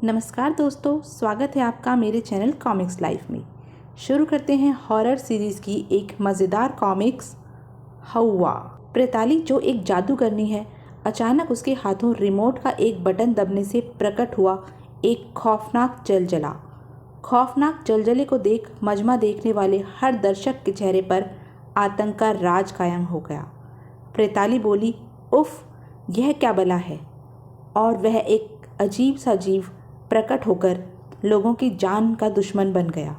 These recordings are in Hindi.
नमस्कार दोस्तों, स्वागत है आपका मेरे चैनल कॉमिक्स लाइफ में। शुरू करते हैं हॉरर सीरीज़ की एक मज़ेदार कॉमिक्स हौवा। प्रेताली जो एक जादूगरनी है, अचानक उसके हाथों रिमोट का एक बटन दबने से प्रकट हुआ एक खौफनाक जलजला। खौफनाक जलजले को देख मजमा देखने वाले हर दर्शक के चेहरे पर आतंक का राज कायम हो गया। प्रेताली बोली, उफ, यह क्या बला है। और वह एक अजीब सा जीव प्रकट होकर लोगों की जान का दुश्मन बन गया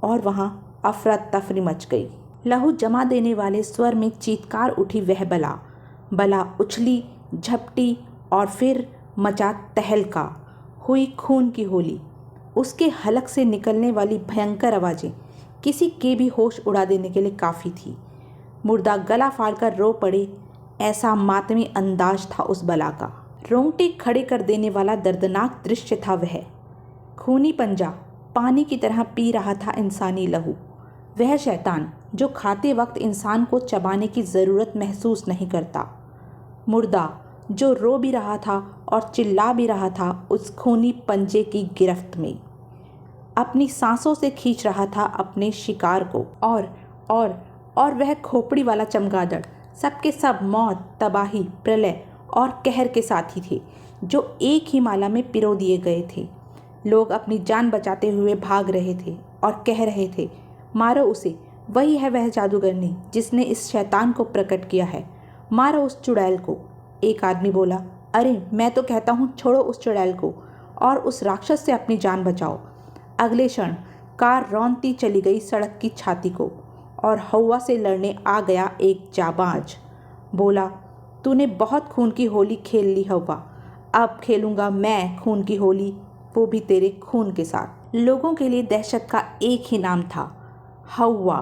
और वहाँ अफरा तफरी मच गई। लहू जमा देने वाले स्वर में चीत्कार उठी वह बला उछली, झपटी और फिर मचा तहलका। हुई खून की होली। उसके हलक से निकलने वाली भयंकर आवाज़ें किसी के भी होश उड़ा देने के लिए काफ़ी थी। मुर्दा गला फाड़कर रो पड़े, ऐसा मातमी अंदाज था उस बला का। रोंगटे खड़े कर देने वाला दर्दनाक दृश्य था वह। खूनी पंजा पानी की तरह पी रहा था इंसानी लहू। वह शैतान जो खाते वक्त इंसान को चबाने की ज़रूरत महसूस नहीं करता। मुर्दा जो रो भी रहा था और चिल्ला भी रहा था उस खूनी पंजे की गिरफ्त में। अपनी सांसों से खींच रहा था अपने शिकार को। और वह खोपड़ी वाला चमगादड़, सबके सब मौत, तबाही, प्रलय और कहर के साथी थे जो एक ही माला में पिरो दिए गए थे। लोग अपनी जान बचाते हुए भाग रहे थे और कह रहे थे, मारो उसे, वही है वह जादूगरनी जिसने इस शैतान को प्रकट किया है। मारो उस चुड़ैल को। एक आदमी बोला, अरे मैं तो कहता हूँ छोड़ो उस चुड़ैल को और उस राक्षस से अपनी जान बचाओ। अगले क्षण कार रौंदती चली गई सड़क की छाती को और हौवा से लड़ने आ गया एक जाबाज। बोला, तूने बहुत खून की होली खेल ली हौवा, अब खेलूंगा मैं खून की होली, वो भी तेरे खून के साथ। लोगों के लिए दहशत का एक ही नाम था, हौवा।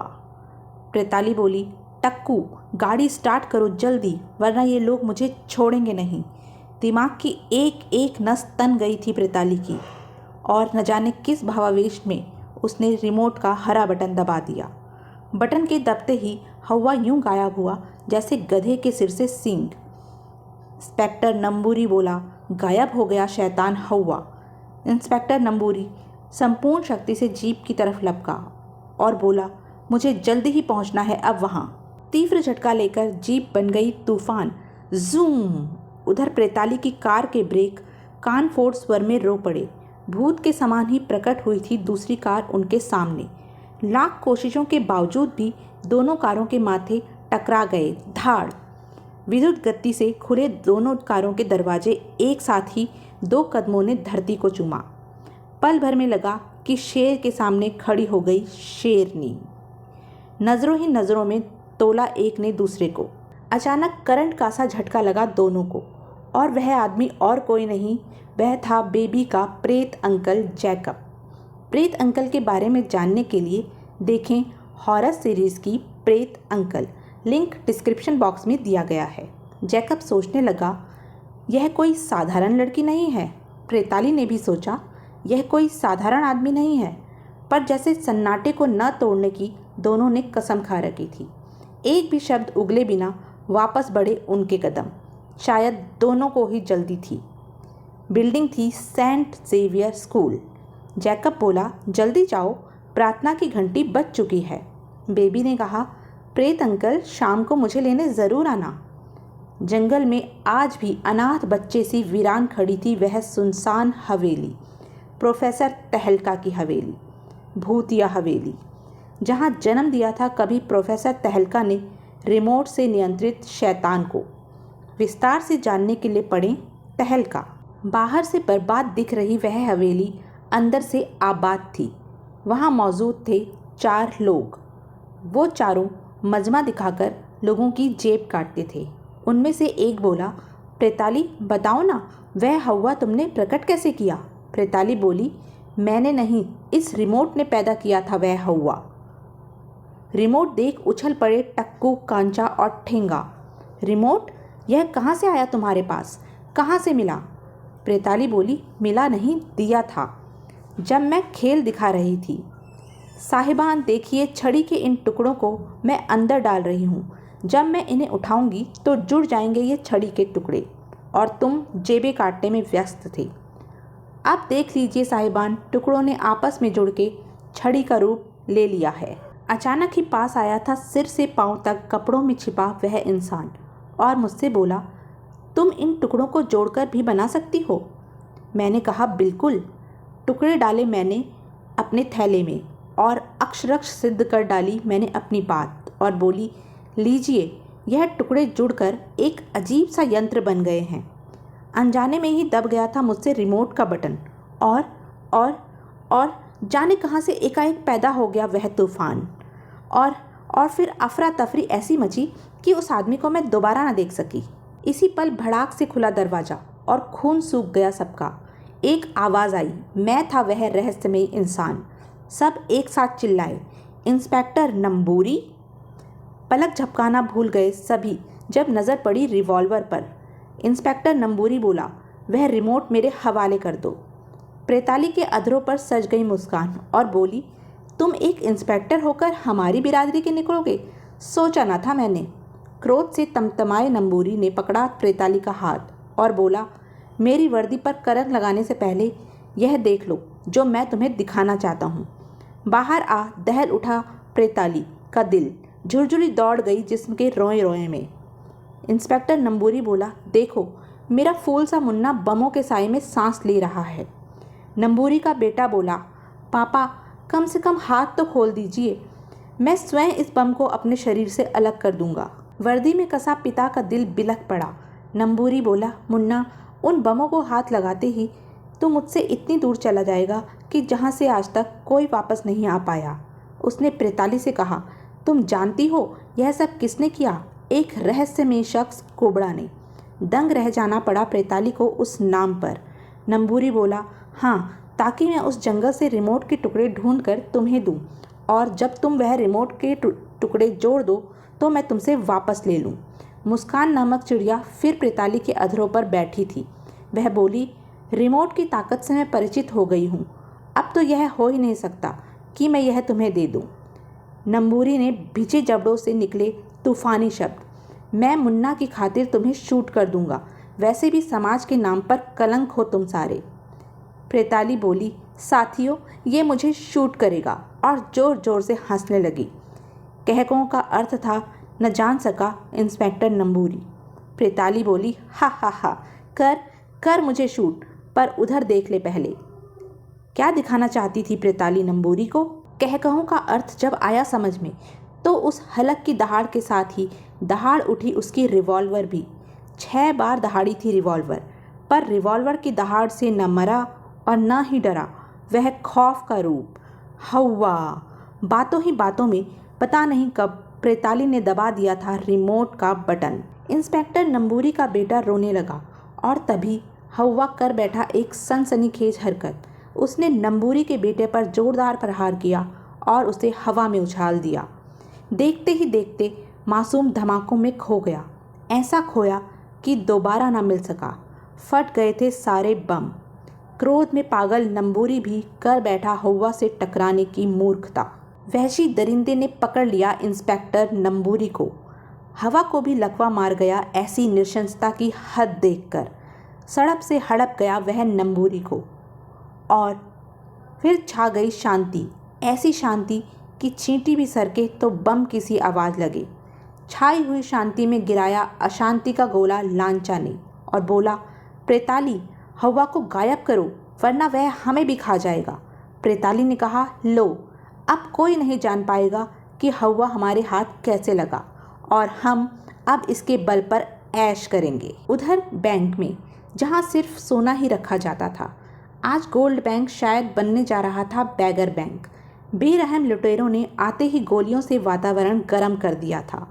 प्रेताली बोली, टक्कू गाड़ी स्टार्ट करो जल्दी, वरना ये लोग मुझे छोड़ेंगे नहीं। दिमाग की एक एक नस तन गई थी प्रेताली की और न जाने किस भावावेश में उसने रिमोट का हरा बटन दबा दिया। बटन के दबते ही हौवा यूं गायब हुआ जैसे गधे के सिर से सींग। इंस्पेक्टर नंबूरी बोला, गायब हो गया शैतान हौवा। इंस्पेक्टर नंबूरी संपूर्ण शक्ति से जीप की तरफ लपका और बोला, मुझे जल्दी ही पहुंचना है अब वहां। तीव्र झटका लेकर जीप बन गई तूफान। जूम। उधर प्रेताली की कार के ब्रेक कान फोड़ स्वर में रो पड़े। भूत के समान ही प्रकट हुई थी दूसरी कार उनके सामने। लाख कोशिशों के बावजूद भी दोनों कारों के माथे टकरा गए। धाड़। विद्युत गति से खुले दोनों कारों के दरवाजे एक साथ ही दो कदमों ने धरती को चूमा। पल भर में लगा कि शेर के सामने खड़ी हो गई शेरनी। नज़रों ही नज़रों में तोला एक ने दूसरे को। अचानक करंट का सा झटका लगा दोनों को और वह आदमी और कोई नहीं, वह था बेबी का प्रेत अंकल जैकब। प्रेत अंकल के बारे में जानने के लिए देखें हॉरर सीरीज़ की प्रेत अंकल, लिंक डिस्क्रिप्शन बॉक्स में दिया गया है। जैकब सोचने लगा, यह कोई साधारण लड़की नहीं है। प्रेताली ने भी सोचा, यह कोई साधारण आदमी नहीं है। पर जैसे सन्नाटे को न तोड़ने की दोनों ने कसम खा रखी थी। एक भी शब्द उगले बिना वापस बढ़े उनके कदम। शायद दोनों को ही जल्दी थी। बिल्डिंग थी सेंट जेवियर स्कूल। जैकब बोला, जल्दी जाओ, प्रार्थना की घंटी बज चुकी है। बेबी ने कहा, प्रेत अंकल शाम को मुझे लेने ज़रूर आना। जंगल में आज भी अनाथ बच्चे सी वीरान खड़ी थी वह सुनसान हवेली, प्रोफेसर तहलका की हवेली, भूतिया हवेली, जहाँ जन्म दिया था कभी प्रोफेसर तहलका ने रिमोट से नियंत्रित शैतान को। विस्तार से जानने के लिए पढ़ें तहलका। बाहर से बर्बाद दिख रही वह हवेली अंदर से आबाद थी। वहाँ मौजूद थे 4 लोग। वो चारों मजमा दिखाकर लोगों की जेब काटते थे। उनमें से एक बोला, प्रेताली बताओ ना, वह हौवा तुमने प्रकट कैसे किया। प्रेताली बोली, मैंने नहीं, इस रिमोट ने पैदा किया था वह हौवा। रिमोट देख उछल पड़े टक्कू, कांचा और ठेंगा। रिमोट, यह कहाँ से आया तुम्हारे पास, कहाँ से मिला। प्रेताली बोली, मिला नहीं, दिया था जब मैं खेल दिखा रही थी। साहिबान देखिए, छड़ी के इन टुकड़ों को मैं अंदर डाल रही हूँ। जब मैं इन्हें उठाऊंगी तो जुड़ जाएंगे ये छड़ी के टुकड़े और तुम जेबें काटने में व्यस्त थे। अब देख लीजिए साहिबान, टुकड़ों ने आपस में जुड़ के छड़ी का रूप ले लिया है। अचानक ही पास आया था सिर से पांव तक कपड़ों में छिपा वह इंसान और मुझसे बोला, तुम इन टुकड़ों को जोड़कर भी बना सकती हो? मैंने कहा, बिल्कुल। टुकड़े डाले मैंने अपने थैले में और अक्षरश सिद्ध कर डाली मैंने अपनी बात और बोली, लीजिए, यह टुकड़े जुड़कर एक अजीब सा यंत्र बन गए हैं। अनजाने में ही दब गया था मुझसे रिमोट का बटन और जाने कहाँ से एकाएक पैदा हो गया वह तूफान और फिर अफरा तफरी ऐसी मची कि उस आदमी को मैं दोबारा न देख सकी। इसी पल भड़ाक से खुला दरवाज़ा और खून सूख गया सबका। एक आवाज़ आई, मैं था वह रहस्यमयी इंसान। सब एक साथ चिल्लाए, इंस्पेक्टर नंबूरी। पलक झपकाना भूल गए सभी जब नज़र पड़ी रिवॉल्वर पर। इंस्पेक्टर नंबूरी बोला, वह रिमोट मेरे हवाले कर दो। प्रेताली के अधरों पर सज गई मुस्कान और बोली, तुम एक इंस्पेक्टर होकर हमारी बिरादरी के निकलोगे? सोचा न था मैंने। क्रोध से तमतमाए नंबूरी ने पकड़ा प्रेताली का हाथ और बोला, मेरी वर्दी पर कलंक लगाने से पहले यह देख लो जो मैं तुम्हें दिखाना चाहता हूँ। बाहर आ दहल उठा प्रेताली का दिल, झुरझुरी दौड़ गई जिस्म के रोए रोए में। इंस्पेक्टर नंबूरी बोला, देखो, मेरा फूल सा मुन्ना बमों के साए में सांस ले रहा है। नंबूरी का बेटा बोला, पापा, कम से कम हाथ तो खोल दीजिए, मैं स्वयं इस बम को अपने शरीर से अलग कर दूंगा। वर्दी में कसा पिता का दिल बिलख पड़ा। नंबूरी बोला, मुन्ना, उन बमों को हाथ लगाते ही तू मुझसे इतनी दूर चला जाएगा कि जहाँ से आज तक कोई वापस नहीं आ पाया। उसने प्रेताली से कहा, तुम जानती हो यह सब किसने किया? एक रहस्यमय शख्स, कोबड़ा ने। दंग रह जाना पड़ा प्रेताली को उस नाम पर। नंबूरी बोला, हाँ, ताकि मैं उस जंगल से रिमोट के टुकड़े ढूंढ कर तुम्हें दूँ और जब तुम वह रिमोट के टुकड़े जोड़ दो तो मैं तुमसे वापस ले लूँ। मुस्कान नामक चिड़िया फिर प्रेताली के अधरों पर बैठी थी। वह बोली, रिमोट की ताकत से मैं परिचित हो गई हूँ। अब तो यह हो ही नहीं सकता कि मैं यह तुम्हें दे दूँ। नंबूरी ने भिजे जबड़ों से निकले तूफानी शब्द, मैं मुन्ना की खातिर तुम्हें शूट कर दूंगा, वैसे भी समाज के नाम पर कलंक हो तुम सारे। प्रेताली बोली, साथियों, ये मुझे शूट करेगा, और जोर जोर से हंसने लगी। कहकों का अर्थ था न जान सका इंस्पेक्टर नंबूरी। प्रेताली बोली, हा हा हा, कर मुझे शूट, पर उधर देख ले पहले। क्या दिखाना चाहती थी प्रेताली नंबूरी को? कहकहों का अर्थ जब आया समझ में तो उस हलक की दहाड़ के साथ ही दहाड़ उठी उसकी रिवॉल्वर भी। 6 बार दहाड़ी थी रिवॉल्वर, पर रिवॉल्वर की दहाड़ से न मरा और न ही डरा वह खौफ का रूप, हवा। बातों ही बातों में पता नहीं कब प्रेताली ने दबा दिया था रिमोट का बटन। इंस्पेक्टर नंबूरी का बेटा रोने लगा और तभी हवा कर बैठा एक सनसनीखेज हरकत। उसने नंबूरी के बेटे पर जोरदार प्रहार किया और उसे हवा में उछाल दिया। देखते ही देखते मासूम धमाकों में खो गया, ऐसा खोया कि दोबारा ना मिल सका। फट गए थे सारे बम। क्रोध में पागल नंबूरी भी कर बैठा हवा से टकराने की मूर्खता। वहशी दरिंदे ने पकड़ लिया इंस्पेक्टर नंबूरी को। हवा को भी लकवा मार गया ऐसी नृशंसता की हद देखकर। सड़प से हड़प गया वह नंबूरी को और फिर छा गई शांति, ऐसी शांति कि चींटी भी सरके तो बम की सी आवाज़ लगे। छाई हुई शांति में गिराया अशांति का गोला लांचा ने और बोला, प्रेताली, हवा को गायब करो वरना वह हमें भी खा जाएगा। प्रेताली ने कहा, लो, अब कोई नहीं जान पाएगा कि हवा हमारे हाथ कैसे लगा और हम अब इसके बल पर ऐश करेंगे। उधर बैंक में जहाँ सिर्फ सोना ही रखा जाता था, आज गोल्ड बैंक शायद बनने जा रहा था बैगर बैंक। बेरहम लुटेरों ने आते ही गोलियों से वातावरण गर्म कर दिया था।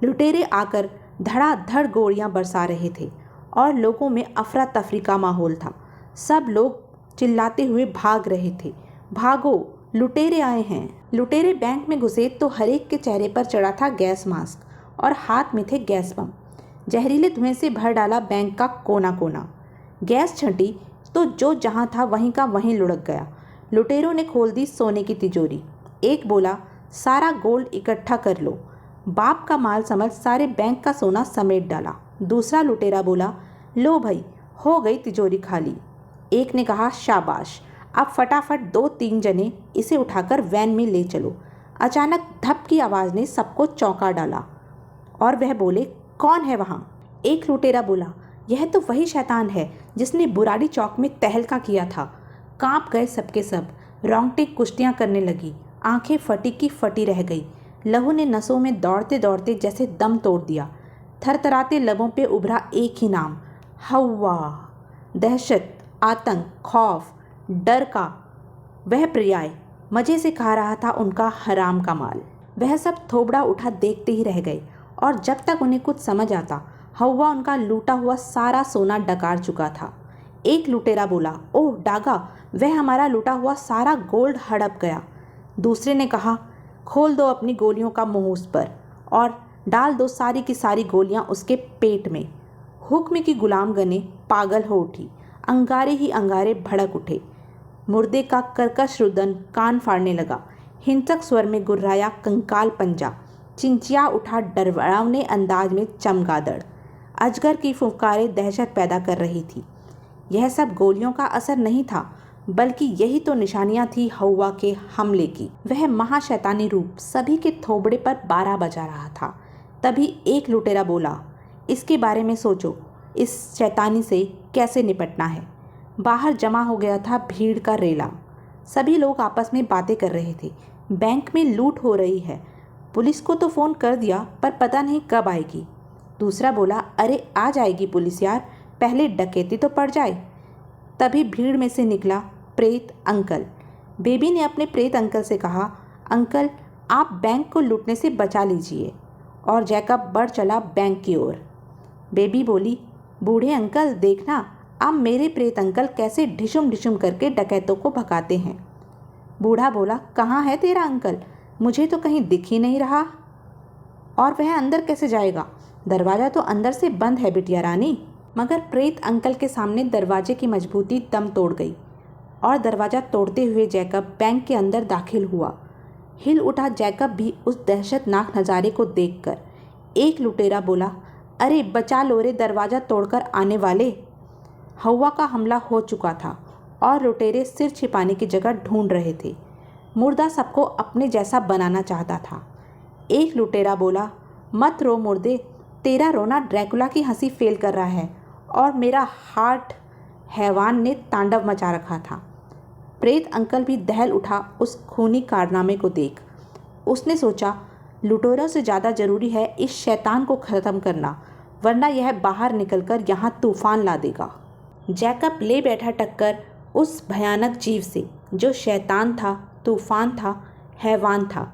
लुटेरे आकर धड़ाधड़ गोलियां बरसा रहे थे और लोगों में अफरा तफरी का माहौल था। सब लोग चिल्लाते हुए भाग रहे थे, भागो, लुटेरे आए हैं। लुटेरे बैंक में घुसे तो हर एक के चेहरे पर चढ़ा था गैस मास्क और हाथ में थे गैस बम। जहरीले धुएं से भर डाला बैंक का कोना कोना। गैस छंटी तो जो जहां था वहीं का वहीं लुढ़क गया। लुटेरों ने खोल दी सोने की तिजोरी। एक बोला, सारा गोल्ड इकट्ठा कर लो। बाप का माल समझ सारे बैंक का सोना समेट डाला। दूसरा लुटेरा बोला, लो भाई, हो गई तिजोरी खाली। एक ने कहा, शाबाश, अब फटाफट 2-3 जने इसे उठाकर वैन में ले चलो। अचानक धप की आवाज़ ने सबको चौंका डाला और वह बोले, कौन है वहाँ? एक लुटेरा बोला, यह तो वही शैतान है जिसने बुराड़ी चौक में तहलका किया था। कांप गए सबके सब, रोंगटे कुश्तियाँ करने लगी, आंखें फटी की फटी रह गई। लहू ने नसों में दौड़ते दौड़ते जैसे दम तोड़ दिया। थरथराते लबों पे उभरा एक ही नाम, हवा। दहशत, आतंक, खौफ, डर का वह पर्याय मज़े से खा रहा था उनका हराम का माल। वह सब थोबड़ा उठा देखते ही रह गए और जब तक उन्हें कुछ समझ आता, हवा उनका लूटा हुआ सारा सोना डकार चुका था। एक लुटेरा बोला, ओह डागा, वह हमारा लूटा हुआ सारा गोल्ड हड़प गया। दूसरे ने कहा, खोल दो अपनी गोलियों का मुंह उस पर और डाल दो सारी की सारी गोलियां उसके पेट में। हुक्म की गुलाम गने पागल हो उठी, अंगारे ही अंगारे भड़क उठे। मुर्दे का कर्कश रुदन कान फाड़ने लगा। हिंसक स्वर में गुर्राया कंकाल पंजा, चिंचिया उठा डरावने अंदाज में चमगादड़। अजगर की फुफकारें दहशत पैदा कर रही थी। यह सब गोलियों का असर नहीं था, बल्कि यही तो निशानियां थी हवा के हमले की। वह महाशैतानी रूप सभी के थोबड़े पर 12 बजा रहा था। तभी एक लुटेरा बोला, इसके बारे में सोचो, इस शैतानी से कैसे निपटना है। बाहर जमा हो गया था भीड़ का रेला। सभी लोग आपस में बातें कर रहे थे। बैंक में लूट हो रही है, पुलिस को तो फ़ोन कर दिया पर पता नहीं कब आएगी। दूसरा बोला, अरे आ जाएगी पुलिस यार, पहले डकैती तो पड़ जाए। तभी भीड़ में से निकला प्रेत अंकल। बेबी ने अपने प्रेत अंकल से कहा, अंकल आप बैंक को लूटने से बचा लीजिए। और जैकब बढ़ चला बैंक की ओर। बेबी बोली, बूढ़े अंकल देखना, अब मेरे प्रेत अंकल कैसे ढिशुम ढिशुम करके डकैतों को भगाते हैं। बूढ़ा बोला, कहाँ है तेरा अंकल, मुझे तो कहीं दिख ही नहीं रहा। और वह अंदर कैसे जाएगा, दरवाज़ा तो अंदर से बंद है बिटिया रानी। मगर प्रेत अंकल के सामने दरवाजे की मजबूती दम तोड़ गई और दरवाज़ा तोड़ते हुए जैकब बैंक के अंदर दाखिल हुआ। हिल उठा जैकब भी उस दहशतनाक नज़ारे को देखकर। एक लुटेरा बोला, अरे बचा लो रे दरवाज़ा तोड़कर आने वाले। हवा का हमला हो चुका था और लुटेरे सिर छिपाने की जगह ढूंढ रहे थे। मुर्दा सबको अपने जैसा बनाना चाहता था। एक लुटेरा बोला, मत रो मुर्दे, तेरा रोना ड्रैकुला की हंसी फेल कर रहा है और मेरा हार्ट हैवान ने तांडव मचा रखा था। प्रेत अंकल भी दहल उठा उस खूनी कारनामे को देख। उसने सोचा, लुटेरों से ज़्यादा ज़रूरी है इस शैतान को ख़त्म करना, वरना यह बाहर निकलकर यहाँ तूफान ला देगा। जैकब ले बैठा टक्कर उस भयानक जीव से जो शैतान था, तूफान था, हैवान था।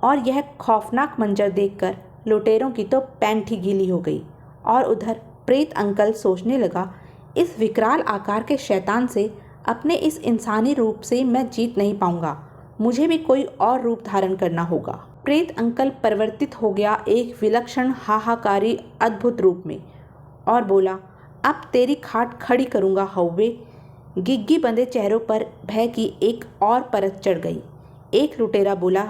और यह खौफनाक मंजर देखकर लुटेरों की तो पैंट ही गीली हो गई। और उधर प्रेत अंकल सोचने लगा, इस विकराल आकार के शैतान से, अपने इस इंसानी रूप से मैं जीत नहीं पाऊंगा, मुझे भी कोई और रूप धारण करना होगा। प्रेत अंकल परिवर्तित हो गया एक विलक्षण हाहाकारी अद्भुत रूप में और बोला, अब तेरी खाट खड़ी करूंगा हव्वे। गिग्गी बंदे चेहरों पर भय की एक और परत चढ़ गई। एक लुटेरा बोला,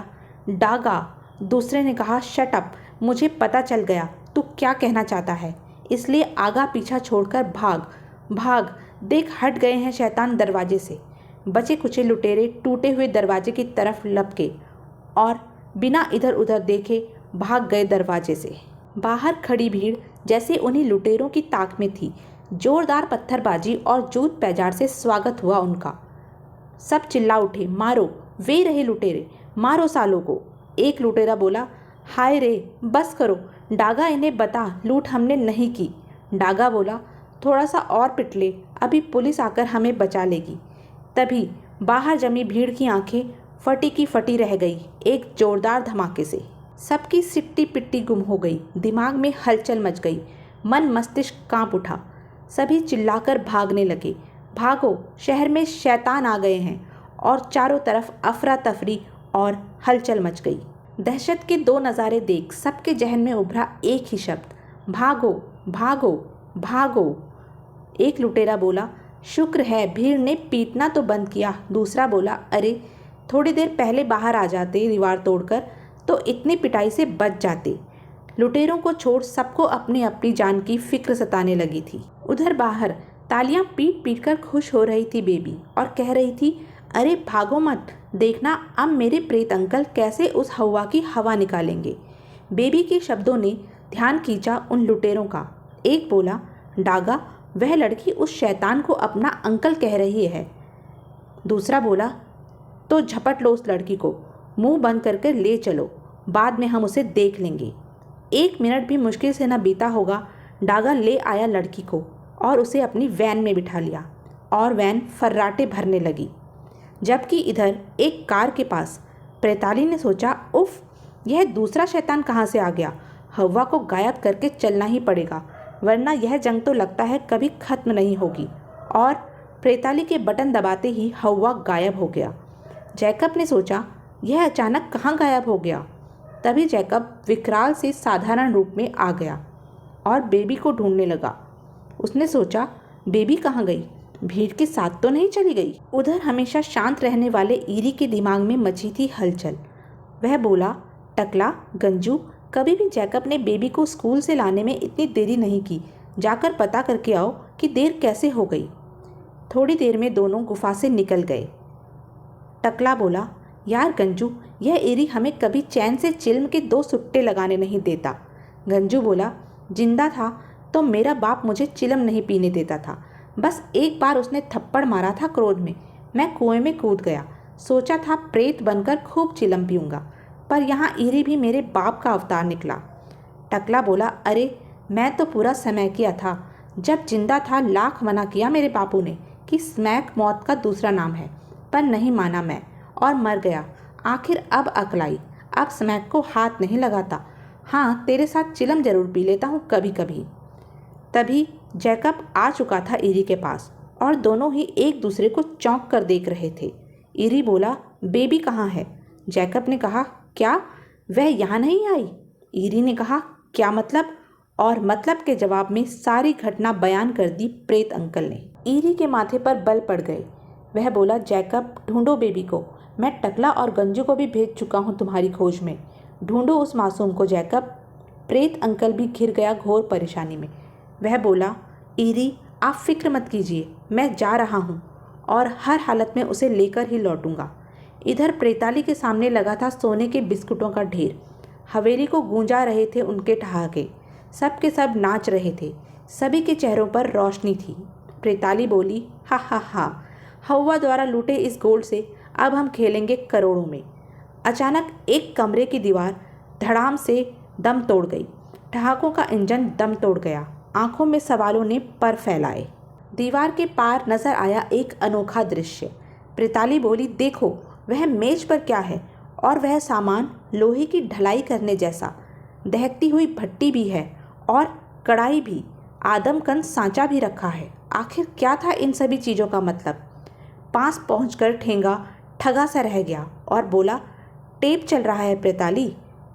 डागा। दूसरे ने कहा, शट अप, मुझे पता चल गया तू क्या कहना चाहता है, इसलिए आगा पीछा छोड़कर भाग भाग, देख हट गए हैं शैतान दरवाजे से। बचे कुचे लुटेरे टूटे हुए दरवाजे की तरफ लपके और बिना इधर उधर देखे भाग गए दरवाजे से। बाहर खड़ी भीड़ जैसे उन्हीं लुटेरों की ताक में थी। जोरदार पत्थरबाजी और जूत पैजार से स्वागत हुआ उनका। सब चिल्ला उठे, मारो, वे रहे लुटेरे, मारो सालों को। एक लुटेरा बोला, हाय रे, बस करो डागा, इन्हें बता लूट हमने नहीं की। डागा बोला, थोड़ा सा और पिट ले, अभी पुलिस आकर हमें बचा लेगी। तभी बाहर जमी भीड़ की आंखें फटी की फटी रह गई एक जोरदार धमाके से। सबकी सिट्टी पिट्टी गुम हो गई, दिमाग में हलचल मच गई, मन मस्तिष्क कांप उठा। सभी चिल्लाकर भागने लगे, भागो, शहर में शैतान आ गए हैं। और चारों तरफ अफरा तफरी और हलचल मच गई। दहशत के दो नज़ारे देख सबके जहन में उभरा एक ही शब्द, भागो भागो भागो। एक लुटेरा बोला, शुक्र है भीड़ ने पीटना तो बंद किया। दूसरा बोला, अरे थोड़ी देर पहले बाहर आ जाते दीवार तोड़कर तो इतनी पिटाई से बच जाते। लुटेरों को छोड़ सबको अपनी अपनी जान की फिक्र सताने लगी थी। उधर बाहर तालियां पीट पीट कर खुश हो रही थी बेबी और कह रही थी, अरे भागो मत, देखना अब मेरे प्रेत अंकल कैसे उस हवा की हवा निकालेंगे। बेबी के शब्दों ने ध्यान खींचा उन लुटेरों का। एक बोला, डागा, वह लड़की उस शैतान को अपना अंकल कह रही है। दूसरा बोला, तो झपट लो उस लड़की को, मुंह बंद करके ले चलो, बाद में हम उसे देख लेंगे। 1 मिनट भी मुश्किल से न बीता होगा, डागा ले आया लड़की को और उसे अपनी वैन में बिठा लिया और वैन फर्राटे भरने लगी। जबकि इधर एक कार के पास प्रेताली ने सोचा, उफ, यह दूसरा शैतान कहाँ से आ गया। हवा को गायब करके चलना ही पड़ेगा, वरना यह जंग तो लगता है कभी ख़त्म नहीं होगी। और प्रेताली के बटन दबाते ही हवा गायब हो गया। जैकब ने सोचा, यह अचानक कहाँ गायब हो गया। तभी जैकब विकराल से साधारण रूप में आ गया और बेबी को ढूंढने लगा। उसने सोचा, बेबी कहाँ गई, भीड़ के साथ तो नहीं चली गई। उधर हमेशा शांत रहने वाले ईरी के दिमाग में मची थी हलचल। वह बोला, टकला, गंजू, कभी भी जैकब ने बेबी को स्कूल से लाने में इतनी देरी नहीं की, जाकर पता करके आओ कि देर कैसे हो गई। थोड़ी देर में दोनों गुफा से निकल गए। टकला बोला, यार गंजू, यह ईरी हमें कभी चैन से चिल्म के 2 सुट्टे लगाने नहीं देता। गंजू बोला, जिंदा था तो मेरा बाप मुझे चिलम नहीं पीने देता था। बस एक बार उसने थप्पड़ मारा था क्रोध में, मैं कुएं में कूद गया, सोचा था प्रेत बनकर खूब चिलम पीऊँगा, पर यहाँ ईरी भी मेरे बाप का अवतार निकला। टकला बोला, अरे मैं तो पूरा समय किया था, जब जिंदा था लाख मना किया मेरे बापू ने कि स्मैक मौत का दूसरा नाम है, पर नहीं माना मैं और मर गया। आखिर अब अकल आई, अब स्मैक को हाथ नहीं लगाता। हाँ, तेरे साथ चिलम जरूर पी लेता हूँ कभी कभी। तभी जैकब आ चुका था ईरी के पास और दोनों ही एक दूसरे को चौंक कर देख रहे थे। ईरी बोला, बेबी कहाँ है। जैकब ने कहा, क्या वह यहाँ नहीं आई। ईरी ने कहा, क्या मतलब। और मतलब के जवाब में सारी घटना बयान कर दी प्रेत अंकल ने। ईरी के माथे पर बल पड़ गए। वह बोला, जैकब, ढूंढो बेबी को, मैं टकला और गंजू को भी भेज चुका हूँ तुम्हारी खोज में। ढूंढो उस मासूम को जैकब। प्रेत अंकल भी घिर गया घोर परेशानी में। वह बोला, ईरी, आप फिक्र मत कीजिए, मैं जा रहा हूँ और हर हालत में उसे लेकर ही लौटूंगा। इधर प्रेताली के सामने लगा था सोने के बिस्कुटों का ढेर। हवेली को गूंजा रहे थे उनके ठहाके। सब के सब नाच रहे थे, सभी के चेहरों पर रोशनी थी। प्रेताली बोली, हा हा हा, हवा द्वारा लूटे इस गोल्ड से अब हम खेलेंगे करोड़ों में। अचानक एक कमरे की दीवार धड़ाम से दम तोड़ गई। ठहाकों का इंजन दम तोड़ गया। आंखों में सवालों ने पर फैलाए। दीवार के पार नजर आया एक अनोखा दृश्य। प्रेताली बोली, देखो वह मेज पर क्या है, और वह सामान लोहे की ढलाई करने जैसा। दहकती हुई भट्टी भी है और कढ़ाई भी, आदमकंद सांचा भी रखा है। आखिर क्या था इन सभी चीज़ों का मतलब। पास पहुंचकर ठेंगा ठगा सा रह गया और बोला, टेप चल रहा है प्रेताली।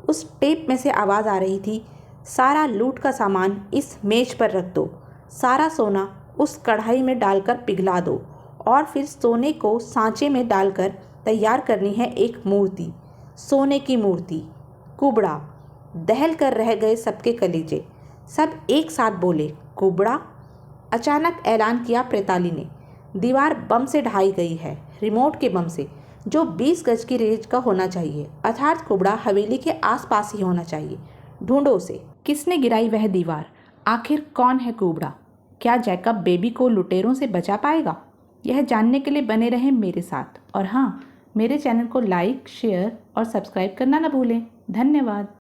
उस टेप में से आवाज़ आ रही थी, सारा लूट का सामान इस मेज पर रख दो, सारा सोना उस कढ़ाई में डालकर पिघला दो और फिर सोने को सांचे में डालकर तैयार करनी है एक मूर्ति, सोने की मूर्ति। कुबड़ा। दहल कर रह गए सबके कलेजे। सब एक साथ बोले, कुबड़ा। अचानक ऐलान किया प्रेताली ने, दीवार बम से ढाई गई है, रिमोट के बम से, जो 20 गज की रेंज का होना चाहिए, अर्थात कुबड़ा हवेली के आसपास ही होना चाहिए। ढूंढो उसे। किसने गिराई वह दीवार, आखिर कौन है कुबड़ा। क्या जैकब बेबी को लुटेरों से बचा पाएगा। यह जानने के लिए बने रहें मेरे साथ। और हाँ, मेरे चैनल को लाइक, शेयर और सब्सक्राइब करना न भूलें। धन्यवाद।